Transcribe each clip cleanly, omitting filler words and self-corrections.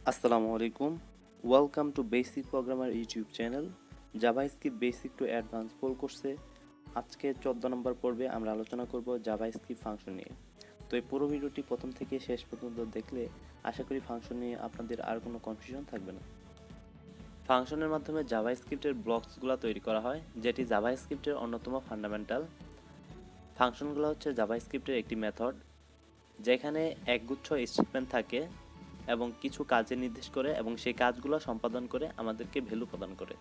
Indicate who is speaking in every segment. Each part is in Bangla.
Speaker 1: আসসালামু আলাইকুম, welcome to basic programmer YouTube channel JavaScript basic to advance core কোর্সে। আজকে 14 নম্বর পর্বে আমরা আলোচনা করব জাভাস্ক্রিপ্ট ফাংশন নিয়ে। তো এই পুরো ভিডিওটি প্রথম থেকে শেষ পর্যন্ত দেখলে আশা করি ফাংশন নিয়ে আপনাদের আর কোনো কনফিউশন থাকবে না। ফাংশনের মাধ্যমে জাভাস্ক্রিপ্টের ব্লকসগুলো তৈরি করা হয়, যেটি জাভাস্ক্রিপ্টের অন্যতম ফান্ডামেন্টাল। ফাংশনগুলো হচ্ছে জাভাস্ক্রিপ্টের একটি মেথড, যেখানে একগুচ্ছ স্টেটমেন্ট থাকে এবং কিছু কাজে নির্দেশ করে এবং সেই কাজগুলো সম্পাদন করে আমাদেরকে ভ্যালু প্রদান করে।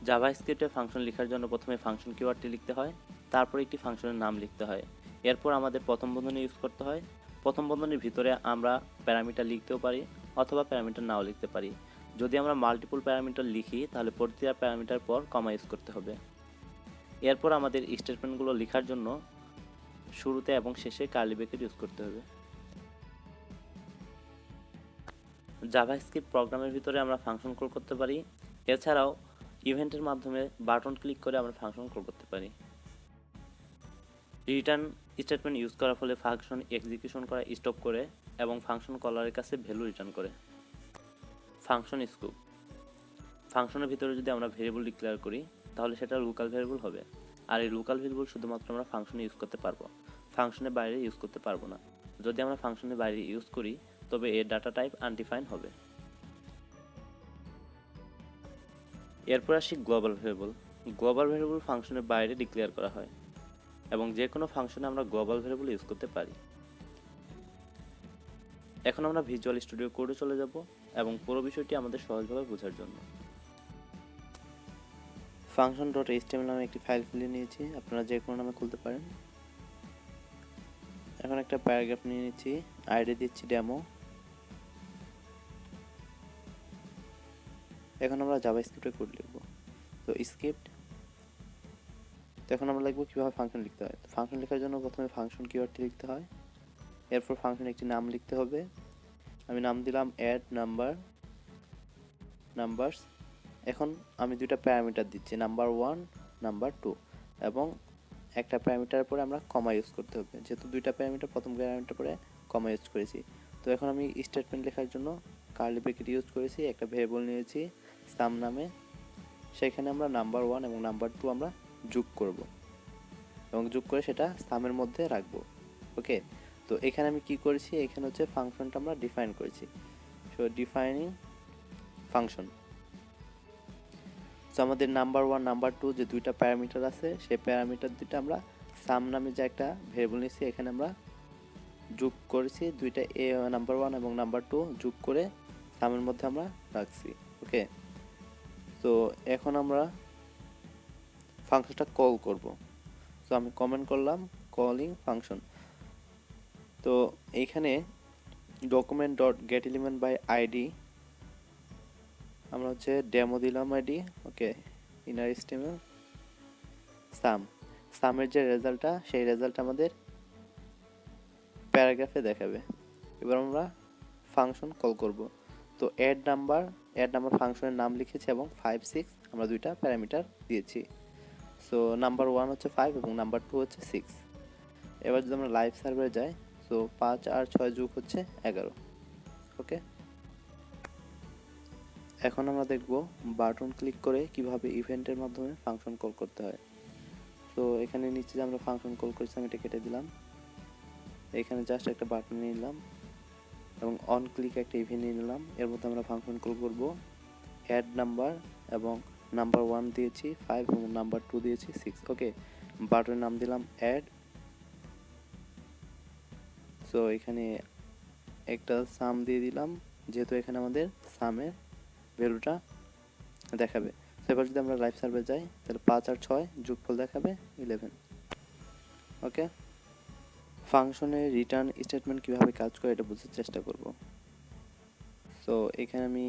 Speaker 1: জাভাস্ক্রিপ্টে ফাংশন লেখার জন্য প্রথমে ফাংশন কিওয়ার্ডটি লিখতে হয়, তারপর একটি ফাংশনের নাম লিখতে হয়। এরপর আমাদের প্রথম বন্ধনী ইউজ করতে হয়। প্রথম বন্ধনীর ভিতরে আমরা প্যারামিটার লিখতেও পারি অথবা প্যারামিটার নাও লিখতে পারি। যদি আমরা মাল্টিপল প্যারামিটার লিখি তাহলে প্রতিটা প্যারামিটার পর কমা ইউজ করতে হবে। এরপর আমাদের স্টেটমেন্টগুলো লেখার জন্য শুরুতে এবং শেষে কার্লি ব্র্যাকেট ইউজ করতে হবে। জাভাস্ক্রিপ্ট প্রোগ্রামের ভিতরে আমরা ফাংশন কল করতে পারি। এছাড়াও ইভেন্টের মাধ্যমে বাটন ক্লিক করে আমরা ফাংশন কল করতে পারি। রিটার্ন স্টেটমেন্ট ইউজ করার ফলে ফাংশন এক্সিকিউশন করা স্টপ করে এবং ফাংশন কলারের কাছে ভ্যালু রিটার্ন করে। ফাংশন স্কোপ, ফাংশনের ভিতরে যদি আমরা ভেরিয়েবল ডিক্লেয়ার করি তাহলে সেটা লোকাল ভেরিয়েবল হবে, আর এই লোকাল ভেরিয়েবল শুধুমাত্র আমরা ফাংশনে ইউজ করতে পারবো, ফাংশনের বাইরে ইউজ করতে পারবো না। যদি আমরা ফাংশনের বাইরে ইউজ করি তবে এর ডাটা টাইপ আনডিফাইন্ড হবে। এরপর আসি গ্লোবাল ভেরিয়েবল। গ্লোবাল ভেরিয়েবল ফাংশনের বাইরে ডিক্লেয়ার করা হয় এবং যে কোনো ফাংশনে আমরা গ্লোবাল ভেরিয়েবল ইউজ করতে পারি। এখন আমরা ভিজুয়াল স্টুডিও কোডে চলে যাব এবং পুরো বিষয়টি আমাদের সহজভাবে বোঝার জন্য। function.html নামে একটি ফাইল খুলে নিয়েছি, আপনারা যে কোনো নামে খুলতে পারেন। এখন একটা প্যারাগ্রাফ নিয়ে নিচ্ছি, আইডি দিচ্ছি ডেমো। এখন আমরা জাভাস্ক্রিপ্টে কোড লিখব। তো স্ক্রিপ্ট, তো এখন আমরা লিখব কীভাবে ফাংশন লিখতে হয়। তো ফাংশন লেখার জন্য প্রথমে ফাংশন কিওয়ার্ডটি লিখতে হয়, এরপর ফাংশনের একটি নাম লিখতে হবে। আমি নাম দিলাম অ্যাড নাম্বারস। এখন আমি দুইটা প্যারামিটার দিচ্ছি, নাম্বার 1, নাম্বার 2, এবং একটা প্যারামিটার পরে আমরা কমা ইউজ করতে হবে, যেহেতু দুইটা প্যারামিটার, প্রথম প্যারামিটার পরে কমা ইউজ করেছি। তো এখন আমি স্টেটমেন্ট লেখার জন্য কার্লি ব্র্যাকেট ইউজ করেছি, একটা ভেরিয়েবল নিয়েছি সাম নামে, সেখানে আমরা নাম্বার 1 এবং নাম্বার 2 আমরা যোগ করব এবং যোগ করে সেটা সামের মধ্যে রাখবো। ওকে, তো এখানে আমি কি করেছি, এখানে হচ্ছে ফাংশনটা আমরা ডিফাইন করেছি। So defining function. তো আমাদের নাম্বার 1 নাম্বার 2 যে দুইটা প্যারামিটার আছে, সেই প্যারামিটার দুইটা আমরা সাম নামে যে একটা ভেরিয়েবল নিয়েছি এখানে আমরা যোগ করেছি, দুইটা নাম্বার 1 এবং নাম্বার 2 যোগ করে সামের মধ্যে আমরা রাখছি। ওকে, তো এখন আমরা ফাংশনটা কল করব। তো আমি কমেন্ট করলাম কলিং ফাংশন। তো এইখানে document dot get element by ID আমরা হচ্ছে ডেমো দিলাম আইডি। ওকে, ইনার স্টেমেল সামের যে রেজাল্টটা, সেই রেজাল্ট আমাদের প্যারাগ্রাফে দেখাবে। এবার আমরা ফাংশন কল করব। তো অ্যাড নাম্বার ফাংশনের নাম লিখেছি এবং 5, 6 আমরা দুইটা প্যারামিটার দিয়েছি। সো নাম্বার 1 হচ্ছে 5 এবং নাম্বার 2 হচ্ছে 6। এবার যদি আমরা লাইভ সার্ভারে যাই, সো 5 আর 6 যোগ হচ্ছে 11। ওকে, এখন আমরা দেখব বাটন ক্লিক করে কিভাবে ইভেন্টের মাধ্যমে ফাংশন কল করতে হয়। তো এখানে নিচে যে আমরা ফাংশন কল করেছি আমি এটা কেটে দিলাম, এখানে জাস্ট একটা বাটন নিয়ে নিলাম এবং অন ক্লিক একটা ইভেন্ট নিয়ে নিলাম। এর মধ্যে আমরা ফাংশন কল করব অ্যাড নাম্বার এবং নাম্বার 1 দিয়েছি 5 এবং নাম্বার 2 দিয়েছি 6। ওকে, বাটনের নাম দিলাম অ্যাড। সো এখানে একটা সাম দিয়ে দিলাম, যেহেতু এখানে আমাদের সামের ভ্যালুটা দেখাবে। তো এবার যদি আমরা লাইভ সার্ভে যাই তাহলে 5 আর 6 যোগফল দেখাবে 11। ওকে, ফাংশনে রিটার্ন স্টেটমেন্ট কিভাবে কাজ করে এটা বোঝার চেষ্টা করব। সো এখানে আমি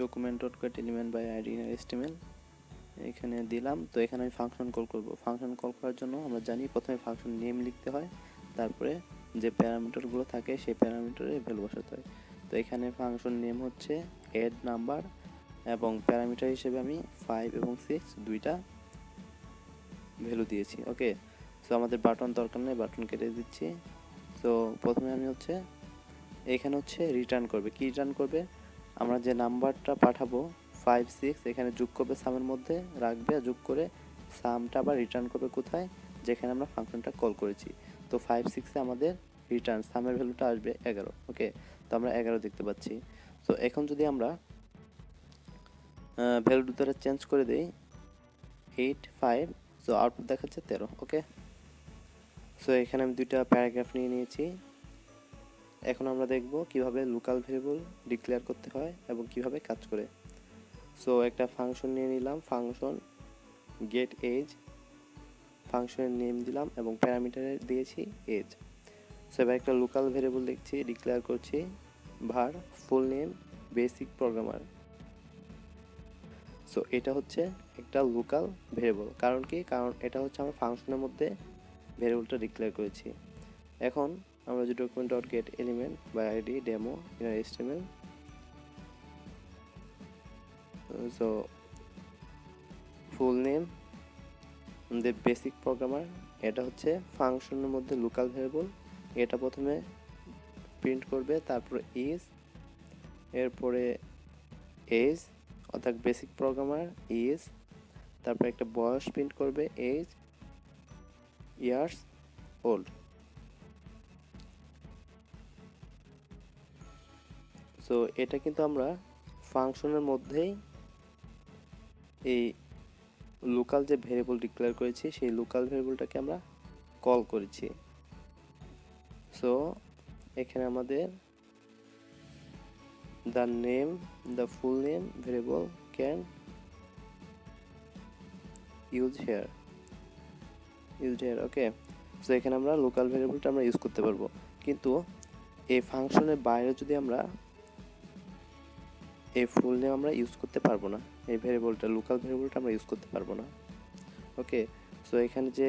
Speaker 1: document dot get element by ID inner HTML এখানে দিলাম। তো এখানে আমি ফাংশন কল করব। ফাংশন কল করার জন্য আমরা জানি প্রথমে ফাংশন নেম লিখতে হয়, তারপরে যে প্যারামিটারগুলো থাকে সেই প্যারামিটারে ভ্যালু বসাতে হয়। তো এখানে ফাংশন নেম হচ্ছে অ্যাড নাম্বার এবং প্যারামিটার হিসেবে আমি 5 এবং 6 দুইটা ভ্যালু দিয়েছি। ওকে, সো আমাদের বাটন দরকার নেই, বাটন কেটে দিচ্ছি। সো প্রথমে আমি হচ্ছে এখানে হচ্ছে রিটার্ন করবে, কি রিটার্ন করবে, আমরা যে নাম্বারটা পাঠাবো 5 6 এখানে যোগ করবে, সামের মধ্যে রাখবে, যোগ করে সামটা আবার রিটার্ন করবে কোথায়, যেখানে আমরা ফাংশনটা কল করেছি। তো 5 6 এ আমাদের রিটার্ন সামের ভ্যালুটা আসবে 11। ওকে, তো আমরা 11 দেখতে পাচ্ছি। তো এখন যদি আমরা ভ্যালু দুটো চেঞ্জ করে দেই 8 5, সো আউটপুট দেখাচ্ছে 13। ওকে, সো এখানে আমি দুইটা প্যারাগ্রাফ নিয়ে নিয়েছি। এখন আমরা দেখব কিভাবে লোকাল ভেরিয়েবল ডিক্লেয়ার করতে হয় এবং কিভাবে কাজ করে। সো একটা ফাংশন নিয়ে নিলাম, ফাংশন গেট এজ, ফাংশনের নেম দিলাম এবং প্যারামিটারে দিয়েছি এজ। সো এবার একটা লোকাল ভেরিয়েবল লিখছি, ডিক্লেয়ার করছি var full name basic programmer. So এটা হচ্ছে একটা লোকাল ভেরিয়েবল, কারণ কি, কারণ এটা হচ্ছে আমরা ফাংশনের মধ্যে ভেরিয়েবলটা ডিক্লেয়ার করেছি। এখন আমরা যে ডকুমেন্ট ডট গেট এলিমেন্ট বা ID demo inner HTML, so full name the basic programmer, এটা হচ্ছে ফাংশনের মধ্যে লোকাল ভেরিয়েবল। এটা প্রথমে প্রিন্ট করবে, তারপরে ইজ, এরপরে এজ অর্থাৎ বেসিক প্রোগ্রামার ইজ, তারপরে একটা বয়স প্রিন্ট করবে এজ ইয়ার্স ওল্ড। সো এটা কিন্তু আমরা ফাংশনের মধ্যেই এই লোকাল যে ভেরিয়েবল ডিক্লেয়ার করেছি সেই লোকাল ভেরিয়েবলটাকে আমরা কল করেছি। সো এখানে আমাদের the name, the full name variable can used here okay. So এখানে আমরা লোকাল ভেরিয়েবলটা আমরা ইউজ করতে পারবো, কিন্তু এই ফাংশনের বাইরে যদি আমরা এই ফুল নেম আমরা ইউজ করতে পারবো না, এই ভেরিয়েবলটা লোকাল ভেরিয়েবলটা আমরা ইউজ করতে পারবো না। ওকে, সো এখানে যে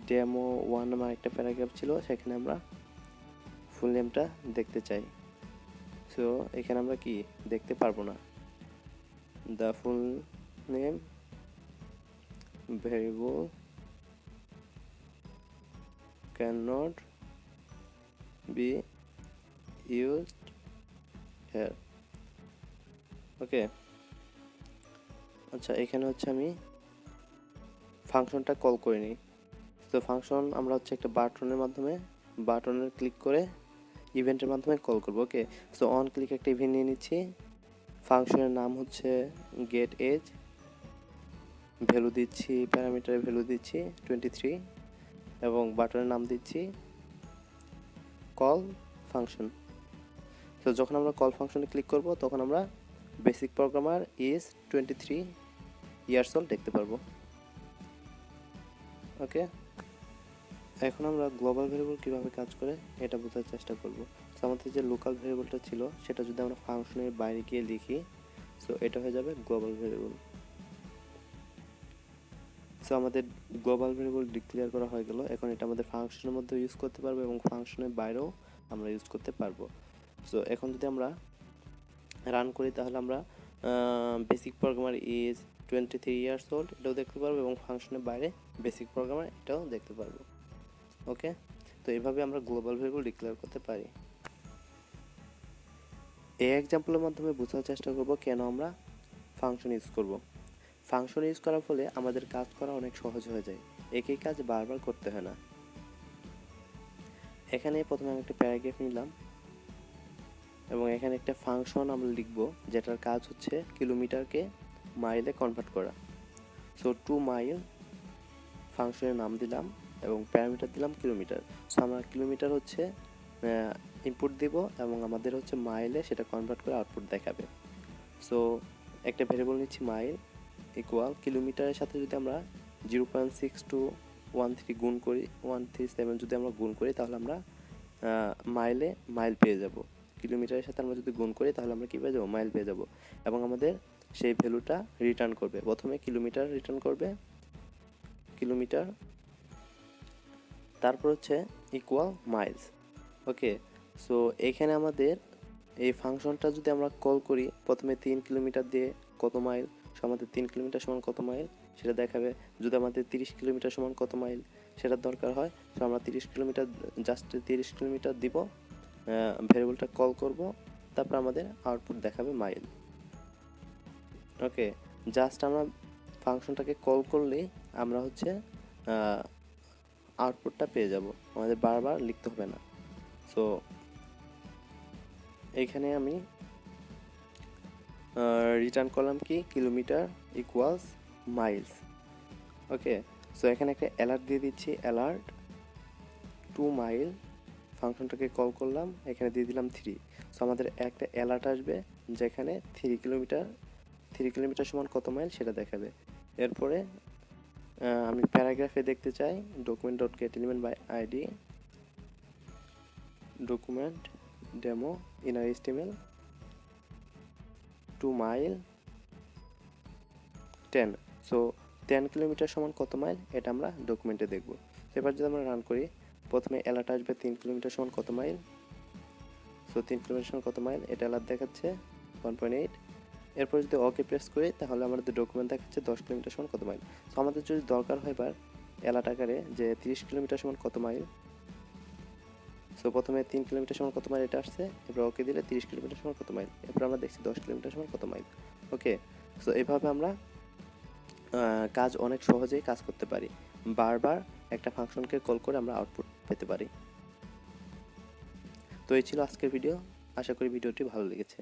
Speaker 1: ডেমো 1 নামে একটা প্যারাগ্রাফ ছিল সেখানে আমরা ফুল নেমটা দেখতে চাই। সো এখানে আমরা কি দেখতে পারবো না, the full name variable cannot be used here। ওকে, আচ্ছা এখানে হচ্ছে আমি ফাংশনটা কল করে নিই। তো ফাংশন আমরা হচ্ছে একটা বাটনের ক্লিক করে ইভেন্টের মাধ্যমে কল করব। ওকে, সো অন ক্লিক একটা ইভেন্ট নিয়ে নিচ্ছি, ফাংশনের নাম হচ্ছে গেট এজ, ভ্যালু দিচ্ছি, প্যারামিটারে ভ্যালু দিচ্ছি 23 এবং বাটনের নাম দিচ্ছি কল ফাংশন। তো যখন আমরা কল ফাংশনে ক্লিক করব তখন আমরা basic programmer is 23 years old দেখতে পারবো। ওকে, এখন আমরা গ্লোবাল ভেরিয়েবল কিভাবে কাজ করে এটা বোঝার চেষ্টা করব। সো আমাদের যে লোকাল ভেরিয়েবলটা ছিল সেটা যদি আমরা ফাংশনের বাইরে গিয়ে লিখি, সো এটা হয়ে যাবে গ্লোবাল ভেরিয়েবল। সো আমাদের গ্লোবাল ভেরিয়েবল ডিক্লেয়ার করা হয়ে গেল। এখন এটা আমাদের ফাংশনের মধ্যে ইউজ করতে পারবো এবং ফাংশনের বাইরেও আমরা ইউজ করতে পারবো। সো এখন যদি আমরা রান করি তাহলে আমরা basic programmer is 23 years old এটাও দেখতে পারবো এবং ফাংশনের বাইরে বেসিক প্রোগ্রামার এটাও দেখতে পারবো। ওকে, তো এইভাবে আমরা গ্লোবাল ভেরিয়েবল ডিক্লেয়ার করতে পারি। এই এক্সাম্পলের মাধ্যমে বোঝার চেষ্টা করব কেন আমরা ফাংশন ইউজ করব। ফাংশন ইউজ করার ফলে আমাদের কাজ করা অনেক সহজ হয়ে যায়, একই কাজ বারবার করতে হয় না। এখানে প্রথমে আমি একটা প্যারাগ্রাফ নিলাম এবং এখানে একটা ফাংশন আমরা লিখব যেটার কাজ হচ্ছে কিলোমিটারকে মাইলে কনভার্ট করা। সো 2 মাইল ফাংশনের নাম দিলাম এবং প্যারামিটার দিলাম কিলোমিটার। সো আমরা কিলোমিটার হচ্ছে ইনপুট দিব এবং আমাদের হচ্ছে মাইলে সেটা কনভার্ট করে আউটপুট দেখাবে। সো একটা ভেরিয়েবল নিচ্ছি মাইল ইকুয়াল কিলোমিটারের সাথে যদি আমরা 0.6213 গুণ করি 137 যদি আমরা গুণ করি তাহলে আমরা মাইলে মাইল পেয়ে যাব। কিলোমিটারের সাথে আমরা যদি গুণ করি তাহলে আমরা কী পেয়ে যাবো, মাইল পেয়ে যাব এবং আমাদের সেই ভ্যালুটা রিটার্ন করবে। প্রথমে কিলোমিটার রিটার্ন করবে, কিলোমিটার, তারপর হচ্ছে ইকুয়াল মাইলস। ওকে, সো এখানে আমাদের এই ফাংশনটা যদি আমরা কল করি প্রথমে 3 কিলোমিটার দিয়ে কত মাইল, সো আমাদের 3 কিলোমিটার সমান কত মাইল সেটা দেখাবে। যদি আমাদের 30 কিলোমিটার সমান কত মাইল সেটার দরকার হয়, তো আমরা 30 কিলোমিটার জাস্ট 30 কিলোমিটার দিব, ভেরিয়েবলটা কল করব, তারপর আমাদের আউটপুট দেখাবে মাইল। ওকে, জাস্ট আমরা ফাংশনটাকে কল করলেই আমরা হচ্ছে আউটপুটটা পেয়ে যাব, আমাদের বারবার লিখতে হবে না। সো এইখানে আমি রিটার্ন করলাম কি কিলোমিটার ইকুয়ালস মাইলস। ওকে, সো এখানে একটা অ্যালার্ট দিয়ে দিচ্ছি, অ্যালার্ট 2 মাইল, ফাংশনটাকে কল করলাম, এখানে দিয়ে দিলাম 3। সো আমাদের একটা অ্যালার্ট আসবে যেখানে 3 কিলোমিটার সমান কত মাইল সেটা দেখাবে। এরপরে আমি প্যারাগ্রাফে দেখতে চাই document dot get element by ID document demo inner HTML 2 mile 10। So 10 kilometre সমান কত মাইল এটা আমরা ডকুমেন্টে দেখব। এবার যদি আমরা রান করি, প্রথমে অ্যালার্ট আসবে 3 কিলোমিটার সমান কত মাইল। সো 3 কিলোমিটার সমান কত মাইল এটা অ্যালার্ট দেখাচ্ছে 1.8। এরপর যদি ওকে প্রেস করি তাহলে আমাদের ডকুমেন্ট দেখাচ্ছে 10 কিলোমিটার সমান কত মাইল। সো আমাদের যদি দরকার হয় এবার অ্যালার্ট আকারে যে 30 কিলোমিটার সমান কত মাইল, সো প্রথমে 3 কিলোমিটার সমান কত মাইল এটা আসছে, এরপর ওকে দিলে 30 কিলোমিটার সমান কত মাইল, এরপর আমরা দেখছি 10 কিলোমিটার সমান কত মাইল। ওকে, সো এইভাবে আমরা কাজ অনেক সহজেই কাজ করতে পারি, বারবার একটা ফাংশনকে কল করে আমরা আউটপুট পেতে পারি। তো এই ছিল আজকের ভিডিও, আশা করি ভিডিওটি ভালো লেগেছে।